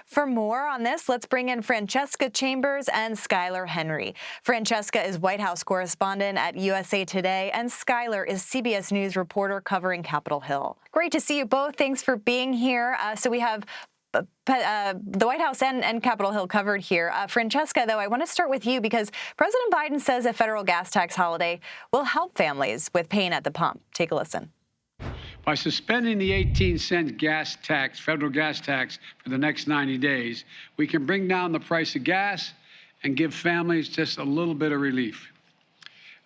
For more on this, let's bring in Francesca Chambers and Skyler Henry. Francesca is White House correspondent at USA Today, and Skyler is CBS News reporter covering Capitol Hill. Great to see you both. Thanks for being here. So we have the White House and Capitol Hill covered here. Francesca, though, I want to start with you because President Biden says a federal gas tax holiday will help families with paying at the pump. Take a listen. By suspending the 18-cent gas tax, federal gas tax, for the next 90 days, we can bring down the price of gas and give families just a little bit of relief.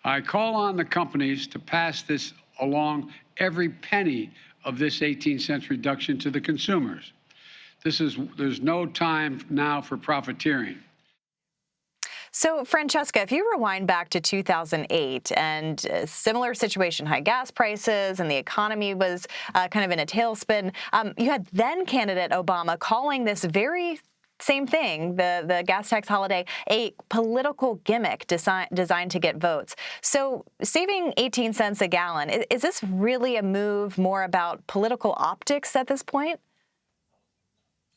I call on the companies to pass this along, every penny of this 18-cent reduction to the consumers. There's no time now for profiteering. So, Francesca, if you rewind back to 2008 and a similar situation, high gas prices and the economy was kind of in a tailspin, you had then candidate Obama calling this very same thing, the gas tax holiday, a political gimmick designed to get votes. So saving 18 cents a gallon, is this really a move more about political optics at this point?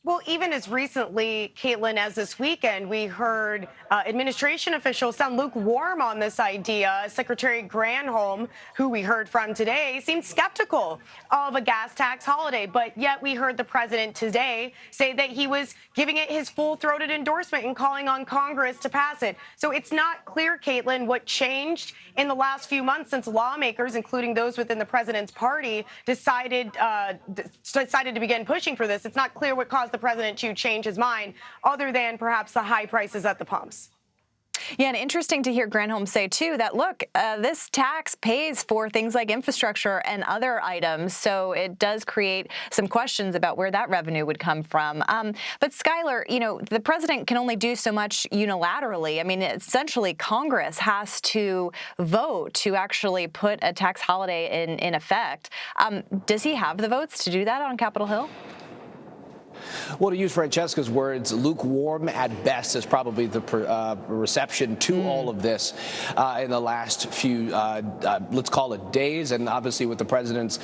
Well, even as recently, Caitlin, as this weekend, we heard administration officials sound lukewarm on this idea. Secretary Granholm, who we heard from today, seemed skeptical of a gas tax holiday. But yet we heard the president today say that he was giving it his full-throated endorsement and calling on Congress to pass it. So it's not clear, Caitlin, what changed in the last few months since lawmakers, including those within the president's party, decided to begin pushing for this. It's not clear what caused the president to change his mind, other than perhaps the high prices at the pumps. Yeah, and interesting to hear Granholm say, too, that, look, this tax pays for things like infrastructure and other items, so it does create some questions about where that revenue would come from. But, Skyler, you know, the president can only do so much unilaterally. I mean, essentially, Congress has to vote to actually put a tax holiday in effect. Does he have the votes to do that on Capitol Hill? Well, to use Francesca's words, lukewarm at best is probably the reception to all of this in the last few, let's call it days, and obviously with the president's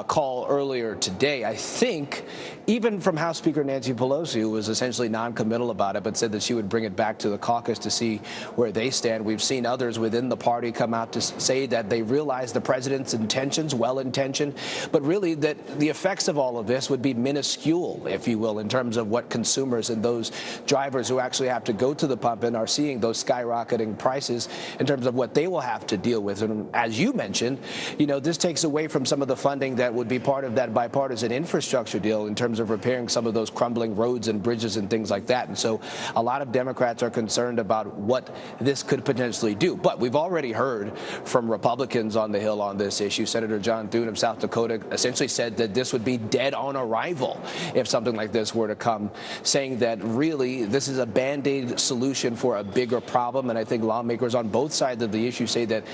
call earlier today. I think even from House Speaker Nancy Pelosi, who was essentially non-committal about it, but said that she would bring it back to the caucus to see where they stand. We've seen others within the party come out to say that they realize the president's intentions, well-intentioned, but really that the effects of all of this would be minuscule, if you will, in terms of what consumers and those drivers who actually have to go to the pump and are seeing those skyrocketing prices in terms of what they will have to deal with. And as you mentioned, you know, this takes away from some of the funding that would be part of that bipartisan infrastructure deal in terms of repairing some of those crumbling roads and bridges and things like that. And so a lot of Democrats are concerned about what this could potentially do. But we've already heard from Republicans on the Hill on this issue. Senator John Thune of South Dakota essentially said that this would be dead on arrival if something like this were to come, saying that really this is a Band-Aid solution for a bigger problem. And I think lawmakers on both sides of the issue say that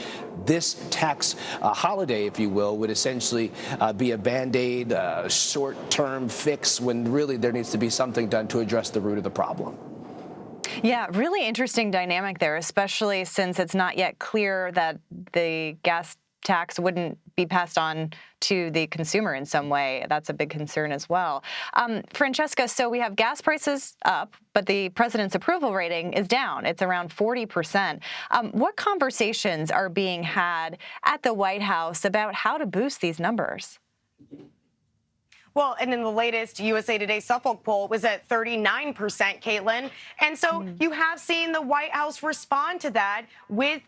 this tax holiday, if you will, would essentially be a Band-Aid short-term fix when really there needs to be something done to address the root of the problem. Yeah, really interesting dynamic there, especially since it's not yet clear that the gas tax wouldn't be passed on to the consumer in some way. That's a big concern as well. Francesca, so we have gas prices up, but the president's approval rating is down. It's around 40%. What conversations are being had at the White House about how to boost these numbers? Well, and in the latest USA Today Suffolk poll, it was at 39%, Caitlin. And so you have seen the White House respond to that with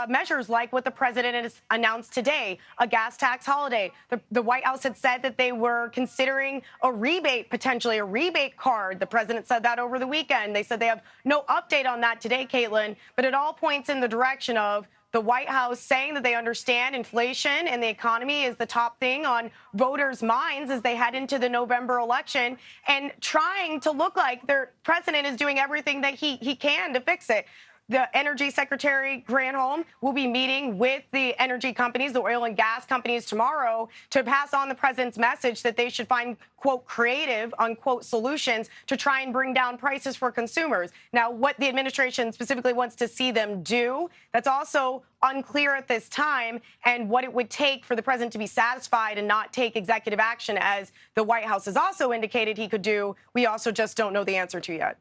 measures like what the president has announced today, a gas tax holiday. The White House had said that they were considering a rebate, potentially a rebate card. The president said that over the weekend. They said they have no update on that today, Caitlin, but it all points in the direction of the White House saying that they understand inflation and the economy is the top thing on voters' minds as they head into the November election, and trying to look like their president is doing everything that he can to fix it. The Energy Secretary Granholm will be meeting with the energy companies, the oil and gas companies tomorrow to pass on the president's message that they should find, quote, creative, unquote, solutions to try and bring down prices for consumers. Now, what the administration specifically wants to see them do, that's also unclear at this time, and what it would take for the president to be satisfied and not take executive action, as the White House has also indicated he could do. We also just don't know the answer to yet.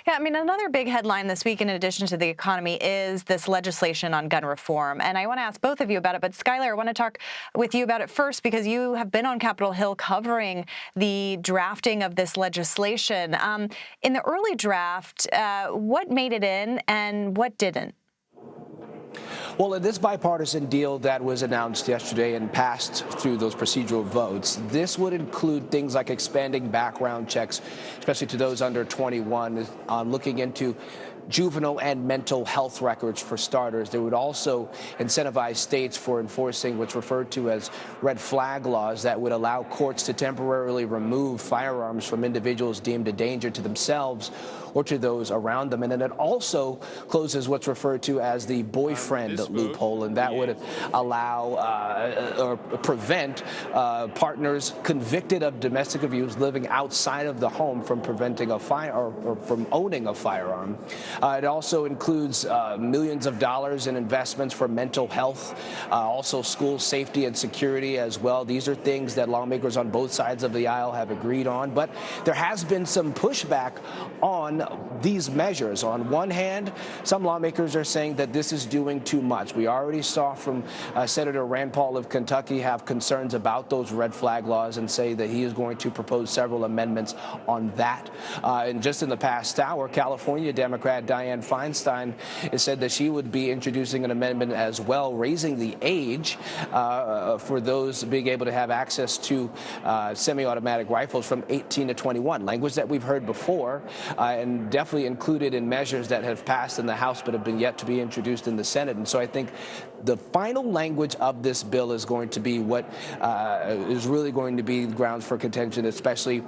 Yeah, I mean, another big headline this week, in addition to the economy, is this legislation on gun reform. And I want to ask both of you about it. But Skyler, I want to talk with you about it first, because you have been on Capitol Hill covering the drafting of this legislation. In the early draft, what made it in and what didn't? Well, in this bipartisan deal that was announced yesterday and passed through those procedural votes, this would include things like expanding background checks, especially to those under 21, looking into juvenile and mental health records for starters. They would also incentivize states for enforcing what's referred to as red flag laws that would allow courts to temporarily remove firearms from individuals deemed a danger to themselves or to those around them. And then it also closes what's referred to as the boyfriend loophole, and that would allow or prevent partners convicted of domestic abuse living outside of the home from preventing a fire or from owning a firearm. It also includes millions of dollars in investments for mental health, also school safety and security as well. These are things that lawmakers on both sides of the aisle have agreed on, but there has been some pushback on these measures. On one hand, some lawmakers are saying that this is doing too much. We already saw from Senator Rand Paul of Kentucky have concerns about those red flag laws and say that he is going to propose several amendments on that. And just in the past hour, California Democrat Dianne Feinstein has said that she would be introducing an amendment as well, raising the age for those being able to have access to semi-automatic rifles from 18 to 21, language that we've heard before and definitely included in measures that have passed in the House but have been yet to be introduced in the Senate. And so I think the final language of this bill is going to be what is really going to be grounds for contention, especially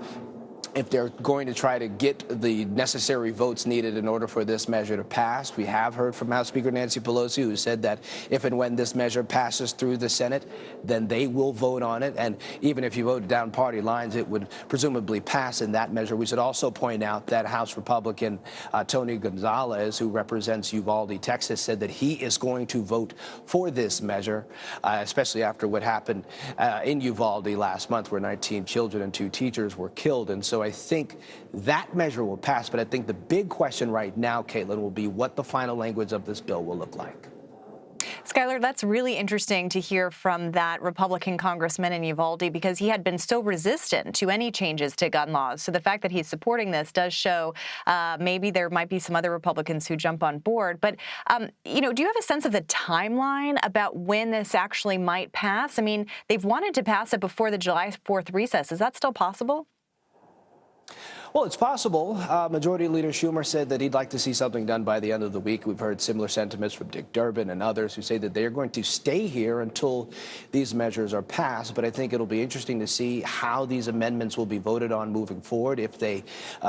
if they're going to try to get the necessary votes needed in order for this measure to pass. We have heard from House Speaker Nancy Pelosi, who said that if and when this measure passes through the Senate, then they will vote on it. And even if you vote down party lines, it would presumably pass in that measure. We should also point out that House Republican Tony Gonzalez, who represents Uvalde, Texas, said that he is going to vote for this measure, especially after what happened in Uvalde last month, where 19 children and 2 teachers were killed. And so I think that measure will pass. But I think the big question right now, Caitlin, will be what the final language of this bill will look like. Skyler, that's really interesting to hear from that Republican congressman in Uvalde, because he had been so resistant to any changes to gun laws. So the fact that he's supporting this does show maybe there might be some other Republicans who jump on board. But, do you have a sense of the timeline about when this actually might pass? I mean, they've wanted to pass it before the July 4th recess. Is that still possible? Well, it's possible. Majority Leader Schumer said that he'd like to see something done by the end of the week. We've heard similar sentiments from Dick Durbin and others who say that they are going to stay here until these measures are passed. But I think it'll be interesting to see how these amendments will be voted on moving forward, if they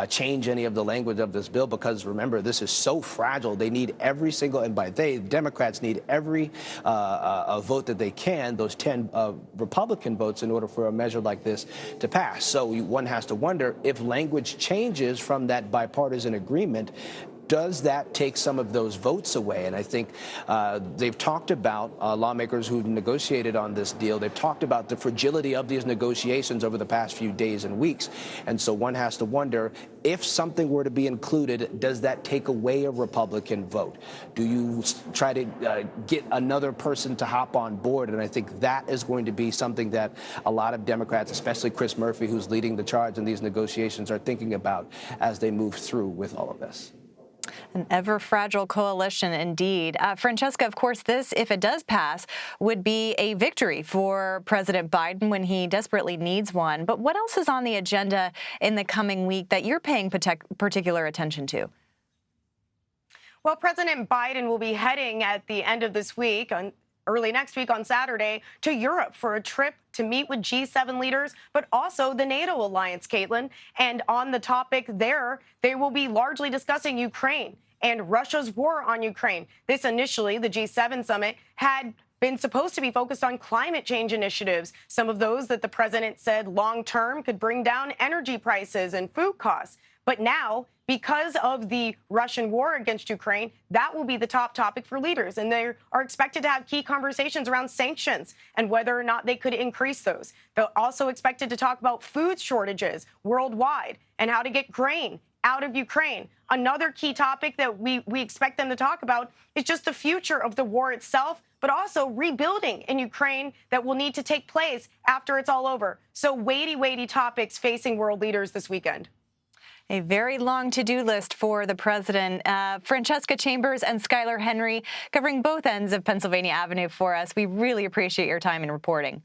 change any of the language of this bill, because remember, this is so fragile. They need every single, and by they, Democrats need every vote that they can, those 10 Republican votes, in order for a measure like this to pass. So one has to wonder if language changes from that bipartisan agreement, does that take some of those votes away? And I think they've talked about, lawmakers who've negotiated on this deal, they've talked about the fragility of these negotiations over the past few days and weeks. And so one has to wonder, if something were to be included, does that take away a Republican vote? Do you try to get another person to hop on board? And I think that is going to be something that a lot of Democrats, especially Chris Murphy, who's leading the charge in these negotiations, are thinking about as they move through with all of this. An ever-fragile coalition indeed. Francesca, of course, this, if it does pass, would be a victory for President Biden when he desperately needs one. But what else is on the agenda in the coming week that you're paying particular attention to? Well, President Biden will be heading at the end of this week, early next week on Saturday, to Europe for a trip to meet with G7 leaders, but also the NATO alliance, Caitlin. And on the topic there, they will be largely discussing Ukraine and Russia's war on Ukraine. This initially, the G7 summit, had been supposed to be focused on climate change initiatives, some of those that the president said long-term could bring down energy prices and food costs. But now, because of the Russian war against Ukraine, that will be the top topic for leaders. And they are expected to have key conversations around sanctions and whether or not they could increase those. They're also expected to talk about food shortages worldwide and how to get grain out of Ukraine. Another key topic that we expect them to talk about is just the future of the war itself, but also rebuilding in Ukraine that will need to take place after it's all over. So weighty topics facing world leaders this weekend. A very long to-do list for the president. Francesca Chambers and Skyler Henry covering both ends of Pennsylvania Avenue for us. We really appreciate your time and reporting.